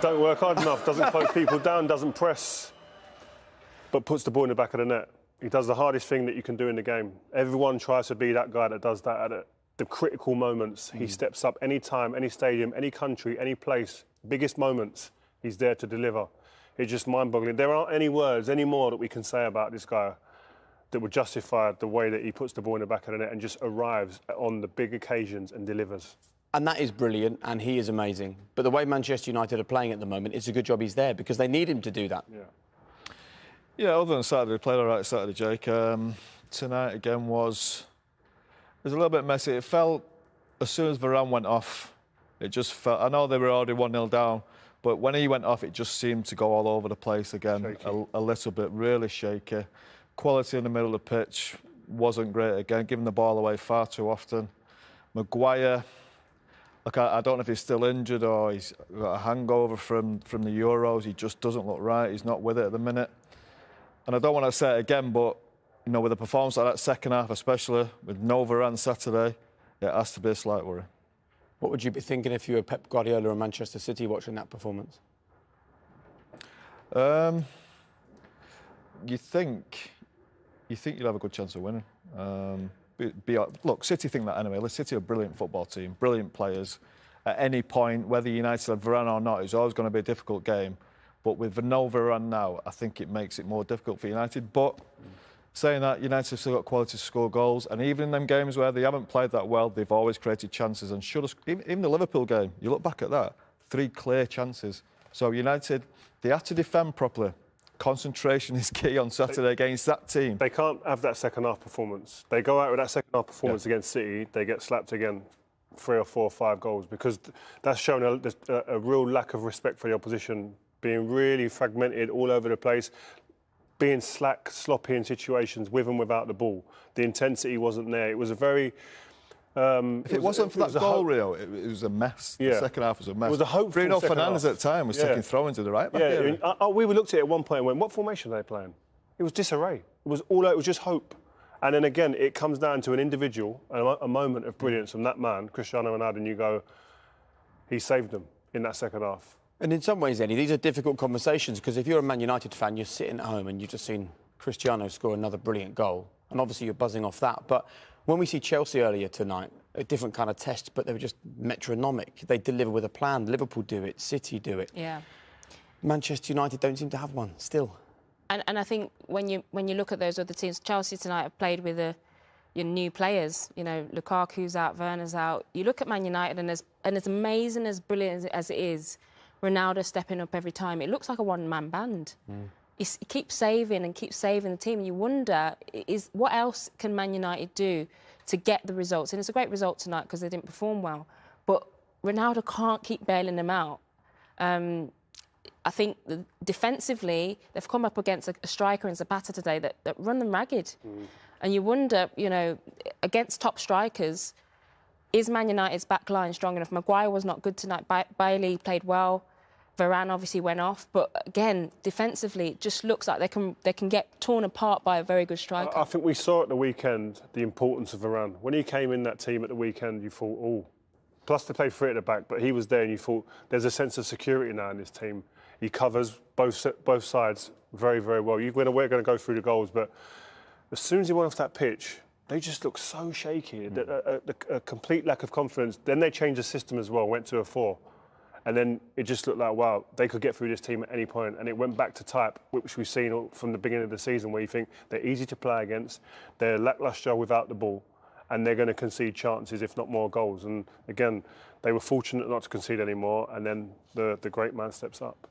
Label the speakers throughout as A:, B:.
A: Don't work hard enough, doesn't close people down, doesn't press, but puts the ball in the back of the net. He does the hardest thing that you can do in the game. Everyone tries to be that guy that does that at the critical moments. He steps up any time, any stadium, any country, any place, biggest moments, he's there to deliver. It's just mind-boggling. There aren't any words anymore that we can say about this guy that would justify the way that he puts the ball in the back of the net and just arrives on the big occasions and delivers.
B: And that is brilliant, and he is amazing. But the way Manchester United are playing at the moment, it's a good job he's there because they need him to do that.
C: Yeah, other than Saturday, we played all right Saturday, Jake. Tonight, again, was a little bit messy. It felt, as soon as Varane went off, it just felt... I know they were already 1-0 down, but when he went off, it just seemed to go all over the place again, a little bit, really shaky. Quality in the middle of the pitch wasn't great again, giving the ball away far too often. Maguire... Look, I don't know if he's still injured or he's got a hangover from the Euros. He just doesn't look right. He's not with it at the minute. And I don't want to say it again, but, you know, with a performance like that second half, especially with no Varane Saturday, it has to be a slight worry.
B: What would you be thinking if you were Pep Guardiola or Manchester City watching that performance?
C: You think you'll have a good chance of winning. Look, City think that anyway. City are a brilliant football team, brilliant players. At any point, whether United have Varane or not, it's always going to be a difficult game. But with no Varane now, I think it makes it more difficult for United. But saying that, United have still got quality to score goals. And even in them games where they haven't played that well, they've always created chances. And even the Liverpool game, you look back at that, 3 clear chances. So United, they had to defend properly. Concentration is key on Saturday against that team.
A: They can't have that second-half performance. They go out with that second-half performance against City, they get slapped again, 3 or 4 or 5 goals, because that's shown a real lack of respect for the opposition, being really fragmented all over the place, being slack, sloppy in situations with and without the ball. The intensity wasn't there. It was a very...
C: if it wasn't for that goal, Rio, it was a mess. The second half was a mess.
A: It was a hopeful
C: Bruno
A: second
C: Fernandes
A: half.
C: at the time was taking throw-ins to the right back.
A: We looked at it at one point and went, what formation are they playing? It was disarray. It was just hope. And then again, it comes down to an individual, a moment of brilliance from that man, Cristiano Ronaldo, and you go, he saved them in that second half.
B: And in some ways, Eddie, these are difficult conversations because if you're a Man United fan, you're sitting at home and you've just seen Cristiano score another brilliant goal. And obviously you're buzzing off that. But when we see Chelsea earlier tonight, a different kind of test, but they were just metronomic. They deliver with a plan. Liverpool do it. City do it.
D: Yeah.
B: Manchester United don't seem to have one still.
D: And I think when you look at those other teams, Chelsea tonight have played with your new players. You know, Lukaku's out, Werner's out. You look at Man United, and as amazing, as brilliant as it is, Ronaldo stepping up every time. It looks like a one-man band. He keeps saving and keeps saving the team. And you wonder, what else can Man United do to get the results? And it's a great result tonight because they didn't perform well. But Ronaldo can't keep bailing them out. I think defensively, they've come up against a striker in Zapata today that run them ragged. And you wonder, you know, against top strikers, is Man United's back line strong enough? Maguire was not good tonight. Bailey played well. Varane obviously went off. But again, defensively, it just looks like they can get torn apart by a very good striker.
A: I think we saw at the weekend the importance of Varane. When he came in that team at the weekend, you thought, oh, plus they played 3 at the back, but he was there and you thought there's a sense of security now in this team. He covers both sides very, very well. We're going to go through the goals, but as soon as he went off that pitch, they just looked so shaky, a complete lack of confidence. Then they changed the system as well, went to a 4. And then it just looked like, wow, they could get through this team at any point. And it went back to type, which we've seen from the beginning of the season, where you think they're easy to play against, they're lacklustre without the ball, and they're going to concede chances, if not more goals. And again, they were fortunate not to concede any more, and then the great man steps up.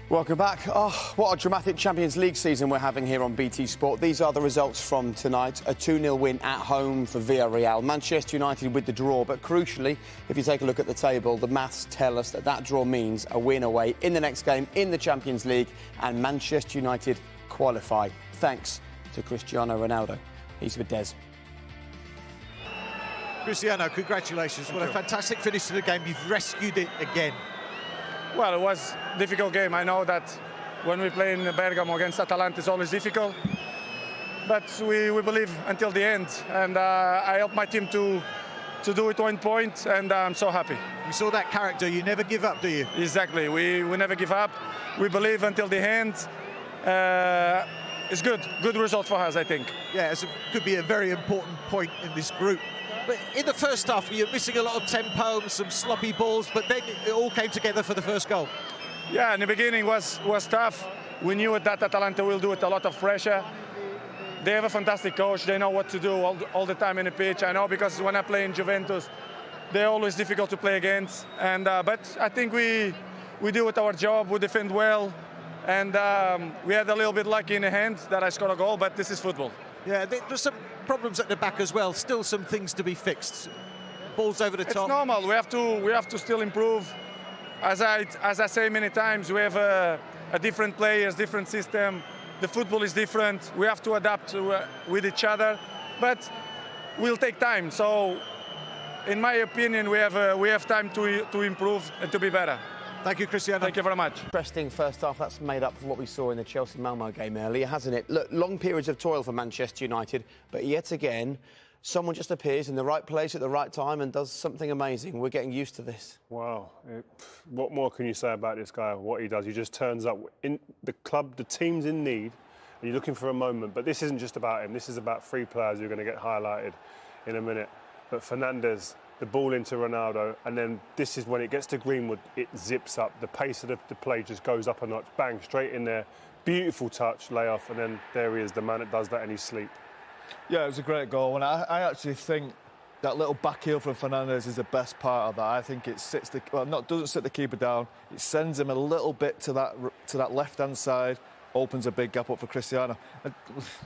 B: Welcome back. Oh, what a dramatic Champions League season we're having here on BT Sport. These are the results from tonight. A 2-0 win at home for Villarreal. Manchester United with the draw, but crucially, if you take a look at the table, the maths tell us that draw means a win away in the next game in the Champions League, and Manchester United qualify, thanks to Cristiano Ronaldo. He's with Des.
E: Cristiano, congratulations. What a fantastic finish to the game. You've rescued it again.
F: Well, it was a difficult game. I know that when we play in Bergamo against Atalanta, it's always difficult. But we believe until the end. And I helped my team to do it 1 point, and I'm so happy.
E: We saw that character. You never give up, do you?
F: Exactly. We never give up. We believe until the end. It's good result for us, I think.
E: Yeah, it could be a very important point in this group. But in the first half, you're missing a lot of tempo, some sloppy balls, but then it all came together for the first goal.
F: Yeah, in the beginning was tough. We knew that Atalanta will do with a lot of pressure. They have a fantastic coach. They know what to do all the time in the pitch. I know because when I play in Juventus, they're always difficult to play against. And but I think we do with our job. We defend well, and we had a little bit lucky in the hand that I scored a goal. But this is football.
E: Yeah, there's some problems at the back as well. Still some things to be fixed. Balls over the top.
F: It's normal. We have to still improve. As I say many times, we have a different players, different system. The football is different. We have to adapt with each other, but we'll take time. So, in my opinion, we have time to improve and to be better.
E: Thank you, Cristiano.
F: Thank you very much.
B: Interesting first half. That's made up for what we saw in the Chelsea-Malmo game earlier, hasn't it? Look, long periods of toil for Manchester United, but yet again, someone just appears in the right place at the right time and does something amazing. We're getting used to this.
A: Wow. What more can you say about this guy, what he does? He just turns up in the club, the team's in need, and you're looking for a moment. But this isn't just about him. This is about three players who are going to get highlighted in a minute. But Fernandes, the ball into Ronaldo, and then this is when it gets to Greenwood, it zips up. The pace of the play just goes up a notch. Bang, straight in there. Beautiful touch, layoff, and then there he is, the man that does that in his sleep.
C: Yeah, it was a great goal, and I actually think that little back heel from Fernandes is the best part of that. I think it doesn't sit the keeper down. It sends him a little bit to that left-hand side, opens a big gap up for Cristiano. And,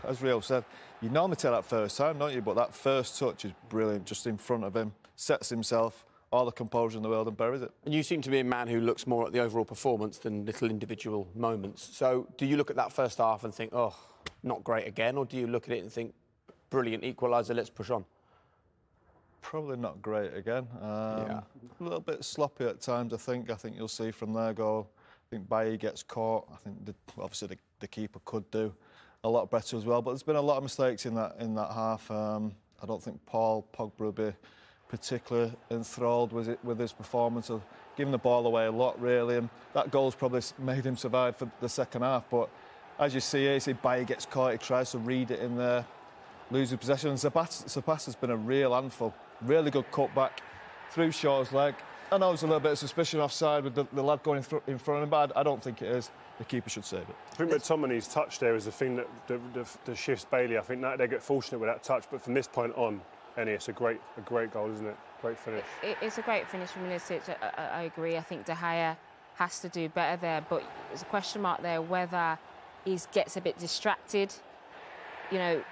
C: as Rio said, you normally take that first time, don't you? But that first touch is brilliant, just in front of him, sets himself, all the composure in the world and buries it.
B: And you seem to be a man who looks more at the overall performance than little individual moments. So do you look at that first half and think, oh, not great again? Or do you look at it and think, brilliant equaliser, let's push on?
C: Probably not great again.
B: Yeah.
C: A little bit sloppy at times, I think. I think you'll see from their goal. I think Bailly gets caught. I think obviously the keeper could do a lot better as well. But there's been a lot of mistakes in that half. I don't think Paul Pogba will be particularly enthralled with his performance of giving the ball away a lot, really. And that goal's probably made him survive for the second half. But as you see here, you see Bailly gets caught. He tries to read it in there, losing possession. And Sabas has been a real handful. Really good cutback through Shaw's leg. I know there's a little bit of suspicion offside with the lad going in front of him, but I don't think it is. The keeper should save it.
A: I think McTominay's touch there is the thing that shifts Bailey. I think that they get fortunate with that touch, but from this point on, it's a great goal, isn't it? Great finish.
D: It's a great finish from Milicic. I agree. I think De Gea has to do better there, but there's a question mark there whether he gets a bit distracted. You know,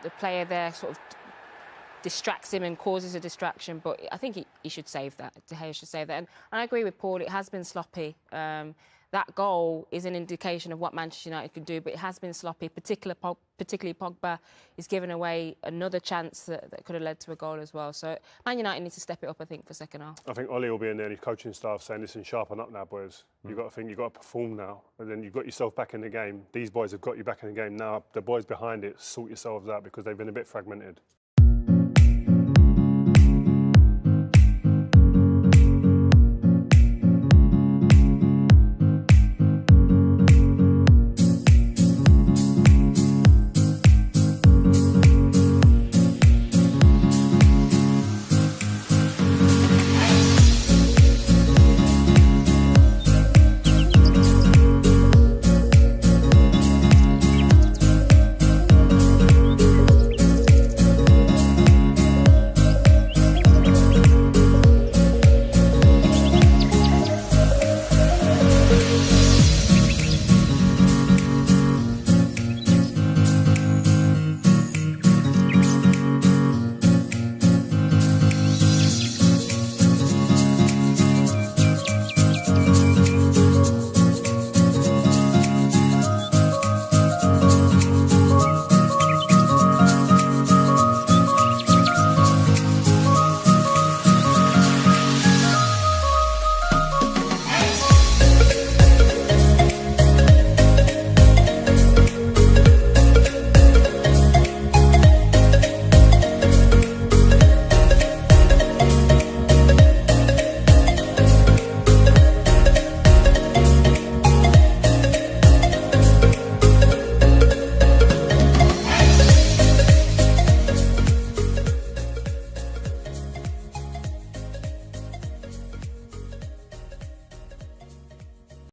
D: the player there sort of distracts him and causes a distraction, but I think he should save that. De Gea should save that. And I agree with Paul, it has been sloppy. That goal is an indication of what Manchester United can do, but it has been sloppy, particularly Pogba is giving away another chance that could have led to a goal as well. So Man United need to step it up, I think, for second half.
A: I think Ollie will be in there and his coaching staff saying, listen, sharpen up now, boys. You've got to think, you've got to perform now. And then you've got yourself back in the game. These boys have got you back in the game. Now, the boys behind it, sort yourselves out because they've been a bit fragmented.